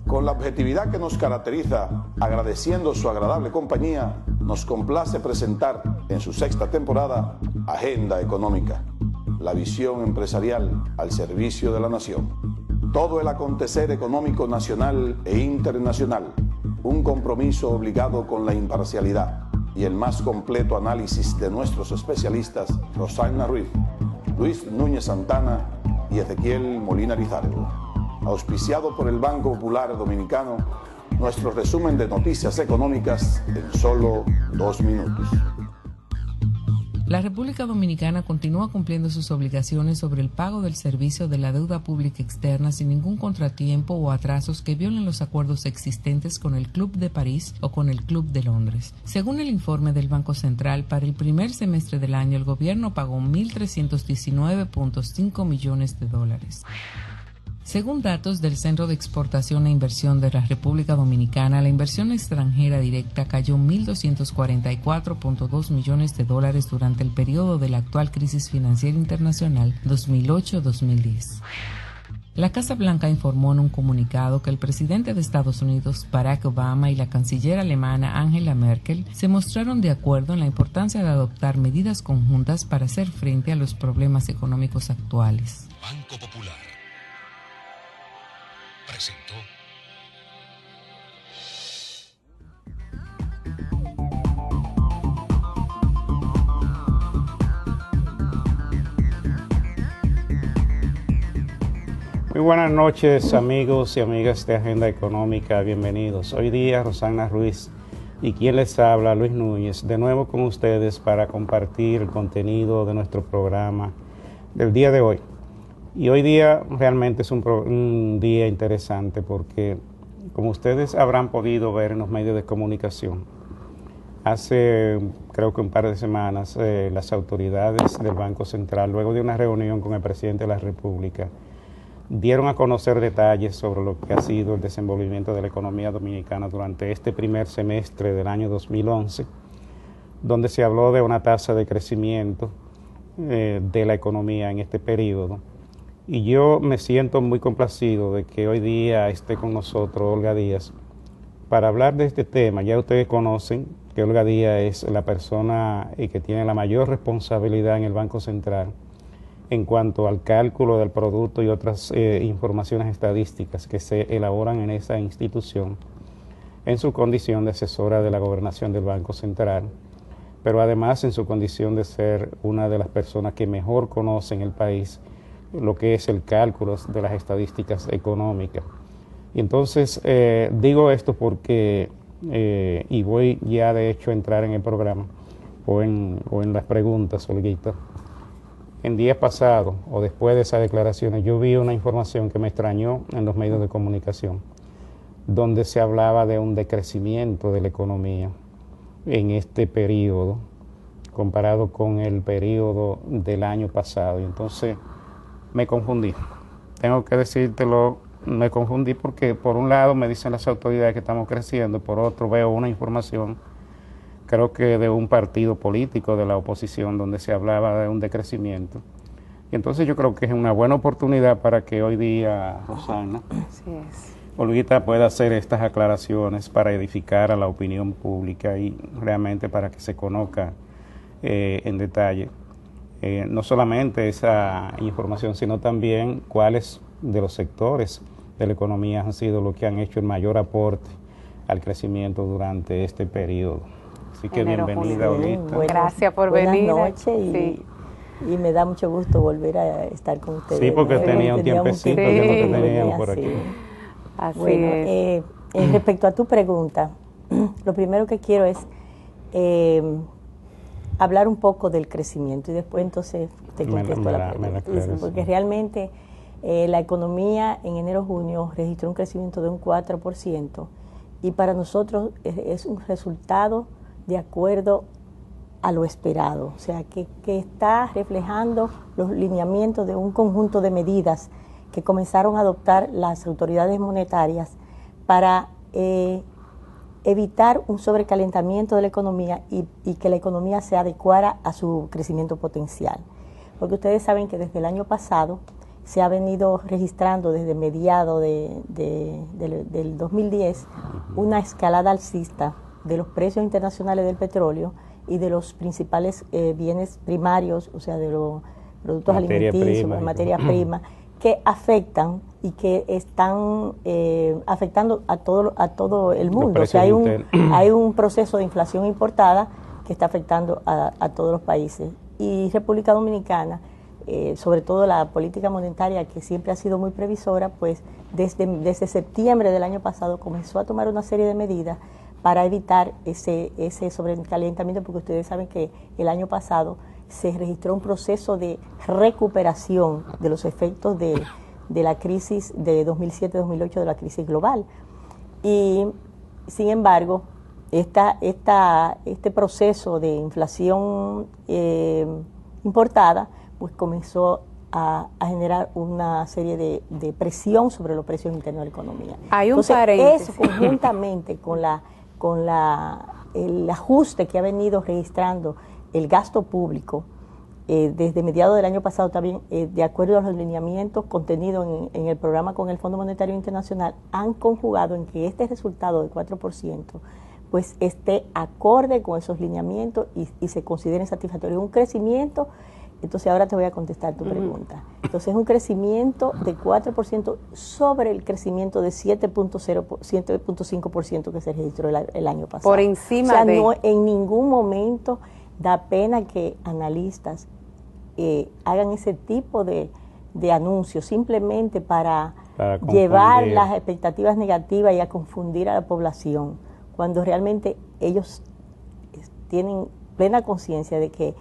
Con la objetividad que nos caracteriza, agradeciendo su agradable compañía, nos complace presentar en su sexta temporada Agenda Económica, la visión empresarial al servicio de la nación. Todo el acontecer económico nacional e internacional, un compromiso obligado con la imparcialidad y el más completo análisis de nuestros especialistas Rosagna Ruiz, Luis Núñez Santana y Ezequiel Molina Lizardo. Auspiciado por el Banco Popular Dominicano, nuestro resumen de noticias económicas en solo 2 minutos. La República Dominicana continúa cumpliendo sus obligaciones sobre el pago del servicio de la deuda pública externa sin ningún contratiempo o atrasos que violen los acuerdos existentes con el Club de París o con el Club de Londres. Según el informe del Banco Central, para el primer semestre del año el gobierno pagó $1.319.5 millones. Según datos del Centro de Exportación e Inversión de la República Dominicana, la inversión extranjera directa cayó $1.244.2 millones durante el periodo de la actual crisis financiera internacional 2008-2010. La Casa Blanca informó en un comunicado que el presidente de Estados Unidos, Barack Obama, y la canciller alemana Angela Merkel se mostraron de acuerdo en la importancia de adoptar medidas conjuntas para hacer frente a los problemas económicos actuales. Banco Popular presentó Muy buenas noches, amigos y amigas de Agenda Económica, bienvenidos. Hoy día Rosagna Ruiz y quien les habla, Luis Núñez, de nuevo con ustedes para compartir el contenido de nuestro programa del día de hoy. Y hoy día realmente es un día interesante porque, como ustedes habrán podido ver en los medios de comunicación, hace creo que un par de semanas las autoridades del Banco Central, luego de una reunión con el presidente de la República, dieron a conocer detalles sobre lo que ha sido el desenvolvimiento de la economía dominicana durante este primer semestre del año 2011, donde se habló de una tasa de crecimiento de la economía en este periodo. Y yo me siento muy complacido de que hoy día esté con nosotros Olga Díaz para hablar de este tema. Ya ustedes conocen que Olga Díaz es la persona que tiene la mayor responsabilidad en el Banco Central en cuanto al cálculo del producto y otras informaciones estadísticas que se elaboran en esa institución en su condición de asesora de la gobernación del Banco Central, pero además en su condición de ser una de las personas que mejor conocen el país lo que es el cálculo de las estadísticas económicas. Y entonces digo esto porque, y voy ya de hecho a entrar en el programa o en las preguntas, Olguita. En días pasados o después de esas declaraciones yo vi una información que me extrañó en los medios de comunicación, donde se hablaba de un decrecimiento de la economía en este periodo comparado con el periodo del año pasado. Y entonces me confundí. Tengo que decírtelo, me confundí porque por un lado me dicen las autoridades que estamos creciendo, por otro veo una información, creo que de un partido político de la oposición, donde se hablaba de un decrecimiento. Y entonces yo creo que es una buena oportunidad para que hoy día, Rosagna, Olguita pueda hacer estas aclaraciones para edificar a la opinión pública y realmente para que se conozca en detalle no solamente esa información, sino también cuáles de los sectores de la economía han sido los que han hecho el mayor aporte al crecimiento durante este periodo. Así que bienvenida, Olguita. Gracias por venir. Buenas noches y me da mucho gusto volver a estar con ustedes. Sí, porque tenía un tiempecito que no te tenían por aquí. Así bueno, es. Respecto a tu pregunta, lo primero que quiero es hablar un poco del crecimiento y después entonces te contesto la pregunta. Porque realmente la economía en enero-junio registró un crecimiento de un 4% y para nosotros es un resultado de acuerdo a lo esperado, o sea, que está reflejando los lineamientos de un conjunto de medidas que comenzaron a adoptar las autoridades monetarias para evitar un sobrecalentamiento de la economía y que la economía se adecuara a su crecimiento potencial. Porque ustedes saben que desde el año pasado se ha venido registrando desde mediados del 2010 una escalada alcista de los precios internacionales del petróleo y de los principales bienes primarios, o sea, de los productos alimenticios, materia prima, que afectan y que están afectando a todo el mundo. O sea, hay un proceso de inflación importada que está afectando a todos los países. Y República Dominicana, sobre todo la política monetaria, que siempre ha sido muy previsora, pues desde septiembre del año pasado comenzó a tomar una serie de medidas para evitar ese sobrecalentamiento, porque ustedes saben que el año pasado se registró un proceso de recuperación de los efectos de la crisis de 2007-2008, de la crisis global. Y, sin embargo, este proceso de inflación importada, pues comenzó a generar una serie de presión sobre los precios internos de la economía. Hay un Entonces, paréntesis. eso conjuntamente con el ajuste que ha venido registrando el gasto público desde mediados del año pasado también, de acuerdo a los lineamientos contenidos en el programa con el Fondo Monetario Internacional, han conjugado en que este resultado de 4% pues esté acorde con esos lineamientos y se considere satisfactorio. Un crecimiento, entonces ahora te voy a contestar tu pregunta. Entonces es un crecimiento de 4% sobre el crecimiento de 7.5% que se registró el año pasado. Por encima no, en ningún momento da pena que analistas hagan ese tipo de anuncios simplemente para llevar las expectativas negativas y a confundir a la población, cuando realmente ellos tienen plena conciencia de que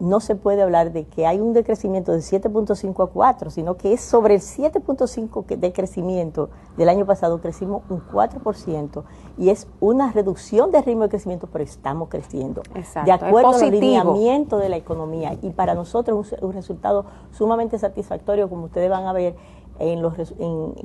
no se puede hablar de que hay un decrecimiento de 7.5 a 4, sino que es sobre el 7.5 de crecimiento del año pasado, crecimos un 4%, y es una reducción de ritmo de crecimiento, pero estamos creciendo. Exacto, de acuerdo al lineamiento de la economía, y para nosotros es un resultado sumamente satisfactorio, como ustedes van a ver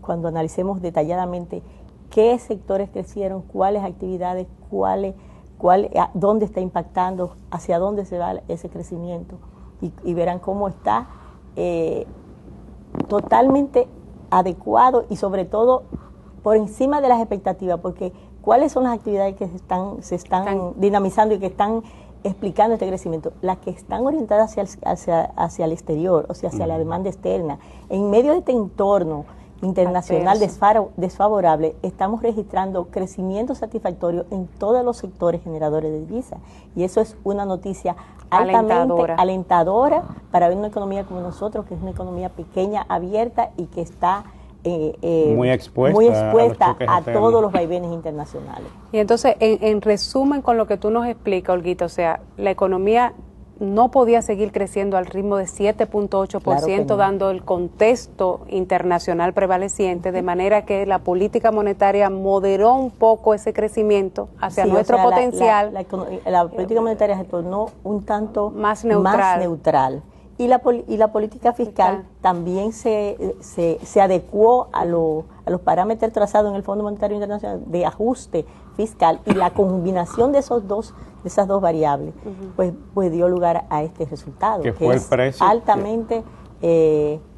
cuando analicemos detalladamente qué sectores crecieron, cuáles actividades, dónde está impactando, hacia dónde se va ese crecimiento, y verán cómo está totalmente adecuado y sobre todo por encima de las expectativas, porque cuáles son las actividades que se están dinamizando y que están explicando este crecimiento, las que están orientadas hacia el exterior, o sea, hacia la demanda externa. En medio de este entorno internacional desfavorable, estamos registrando crecimiento satisfactorio en todos los sectores generadores de divisas, y eso es una noticia altamente alentadora para ver una economía como nosotros, que es una economía pequeña, abierta y que está muy expuesta a todos los vaivenes internacionales. Y entonces, en resumen, con lo que tú nos explicas, Olguita, o sea, la economía no podía seguir creciendo al ritmo de 7.8%, claro, no, dando el contexto internacional prevaleciente, de manera que la política monetaria moderó un poco ese crecimiento hacia nuestro potencial. La política monetaria se tornó un tanto más neutral. Y la política fiscal también se adecuó a los parámetros trazados en el Fondo Monetario Internacional de ajuste fiscal, y la combinación de esas dos variables pues dio lugar a este resultado, que fue es altamente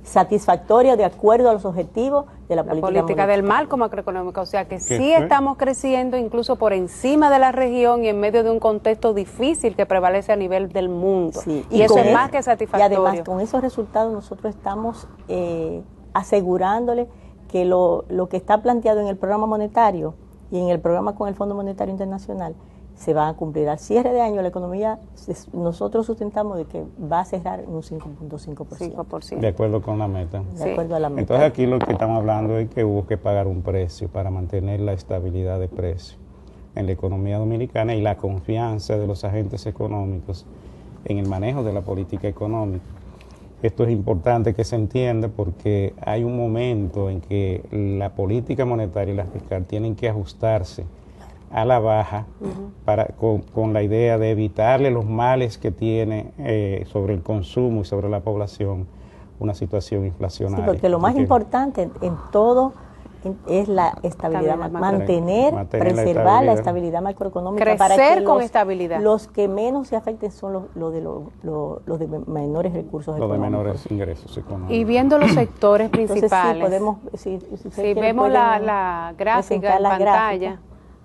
satisfactorio de acuerdo a los objetivos de la política del marco macroeconómico. O sea que sí estamos creciendo incluso por encima de la región y en medio de un contexto difícil que prevalece a nivel del mundo. Sí, y eso es más que satisfactorio. Y además, con esos resultados nosotros estamos asegurándole que lo que está planteado en el programa monetario y en el programa con el Fondo Monetario Internacional se van a cumplir. Al cierre de año la economía, nosotros sustentamos de que va a cerrar en un 5.5%. De acuerdo con la meta. De acuerdo a la meta. Entonces aquí lo que estamos hablando es que hubo que pagar un precio para mantener la estabilidad de precio en la economía dominicana y la confianza de los agentes económicos en el manejo de la política económica. Esto es importante que se entienda porque hay un momento en que la política monetaria y la fiscal tienen que ajustarse a la baja con la idea de evitarle los males que tiene sobre el consumo y sobre la población una situación inflacionaria. Sí, porque lo más importante en todo es la estabilidad, preservar la estabilidad macroeconómica. Crecer para que con estabilidad. Los que menos se afecten son los de menores recursos económicos. Los de menores ingresos económicos. Y viendo los sectores principales, entonces, si vemos la gráfica en pantalla,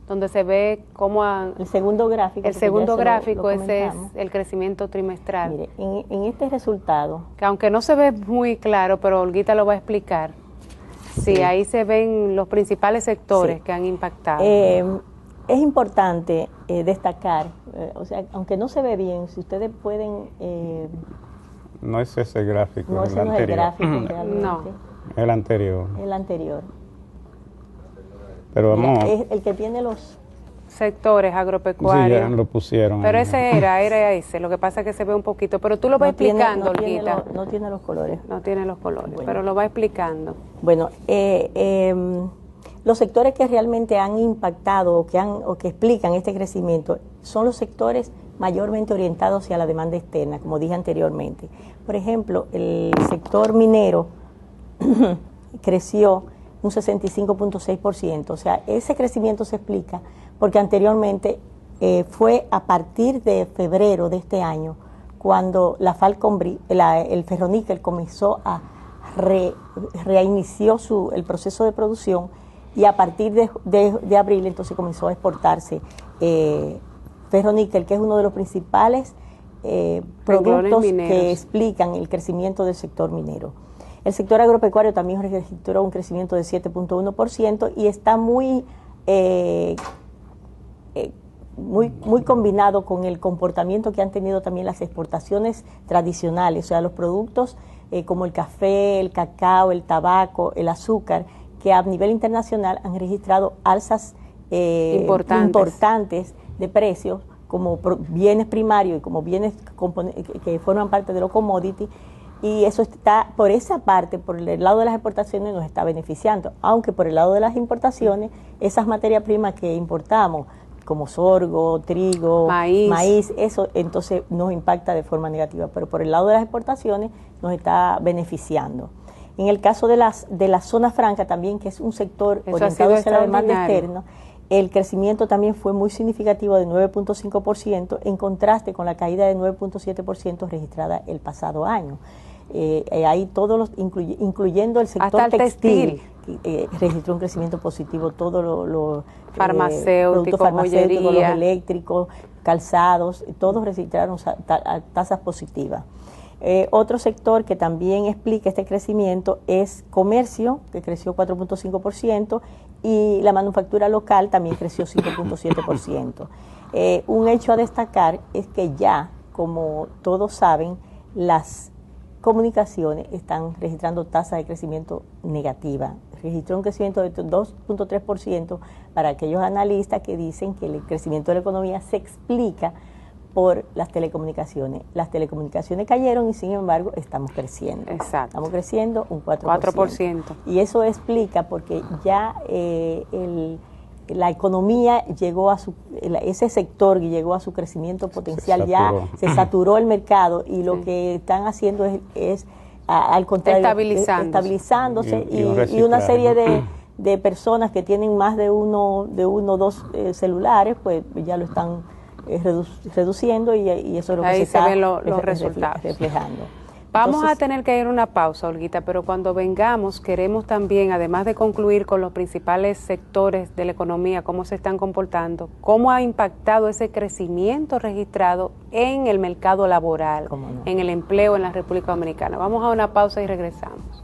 donde se ve cómo el segundo gráfico ese es el crecimiento trimestral. Mire, en este resultado, que aunque no se ve muy claro, pero Olguita lo va a explicar. Sí, ahí se ven los principales sectores que han impactado. Es importante destacar, o sea, aunque no se ve bien, si ustedes pueden... no es ese gráfico, no, ese no es el gráfico realmente. No. El anterior. El anterior. Pero vamos... Es el que tiene los... sectores agropecuarios. Sí, ya lo pusieron. Pero ese era ese. Lo que pasa es que se ve un poquito. Pero tú lo vas explicando, Olguita. No tiene los colores. No tiene los colores, bueno, pero lo va explicando. Bueno, los sectores que realmente han impactado o que explican este crecimiento son los sectores mayormente orientados hacia la demanda externa, como dije anteriormente. Por ejemplo, el sector minero creció un 65.6%. O sea, ese crecimiento se explica porque anteriormente fue a partir de febrero de este año cuando la Falconbri, el ferroníquel comenzó a reinició el proceso de producción, y a partir de abril entonces comenzó a exportarse ferroníquel, que es uno de los principales productos que explican el crecimiento del sector minero. El sector agropecuario también registró un crecimiento de 7.1% y está muy combinado con el comportamiento que han tenido también las exportaciones tradicionales, o sea, los productos como el café, el cacao, el tabaco, el azúcar, que a nivel internacional han registrado alzas importantes de precios como bienes primarios y como bienes que forman parte de los commodities. Y eso está, por esa parte, por el lado de las exportaciones nos está beneficiando, aunque por el lado de las importaciones, esas materias primas que importamos, como sorgo, trigo, maíz, eso entonces nos impacta de forma negativa, pero por el lado de las exportaciones nos está beneficiando. En el caso de la zona franca también, que es un sector orientado hacia la demanda externa, el crecimiento también fue muy significativo de 9.5%, en contraste con la caída de 9.7% registrada el pasado año. Ahí todos los, incluyendo el sector textil, registró un crecimiento positivo, todos los productos farmacéuticos, los eléctricos, calzados, todos registraron tasas positivas. Otro sector que también explica este crecimiento es comercio, que creció 4.5%, y la manufactura local también creció 5.7%. Un hecho a destacar es que ya, como todos saben, las comunicaciones están registrando tasas de crecimiento negativa. Registró un crecimiento de 2.3% para aquellos analistas que dicen que el crecimiento de la economía se explica por las telecomunicaciones. Las telecomunicaciones cayeron y sin embargo estamos creciendo. Exacto. Estamos creciendo un 4%. Y eso explica porque ya la economía llegó a ese sector llegó a su crecimiento potencial, se saturó el mercado, y lo que están haciendo es al contrario, estabilizándose y una serie de personas que tienen más de uno o dos celulares, pues ya lo están reduciendo, y eso es lo que se está reflejando. Vamos a tener que ir a una pausa, Olguita, pero cuando vengamos queremos también, además de concluir con los principales sectores de la economía, cómo se están comportando, cómo ha impactado ese crecimiento registrado en el mercado laboral, en el empleo en la República Dominicana. Vamos a una pausa y regresamos.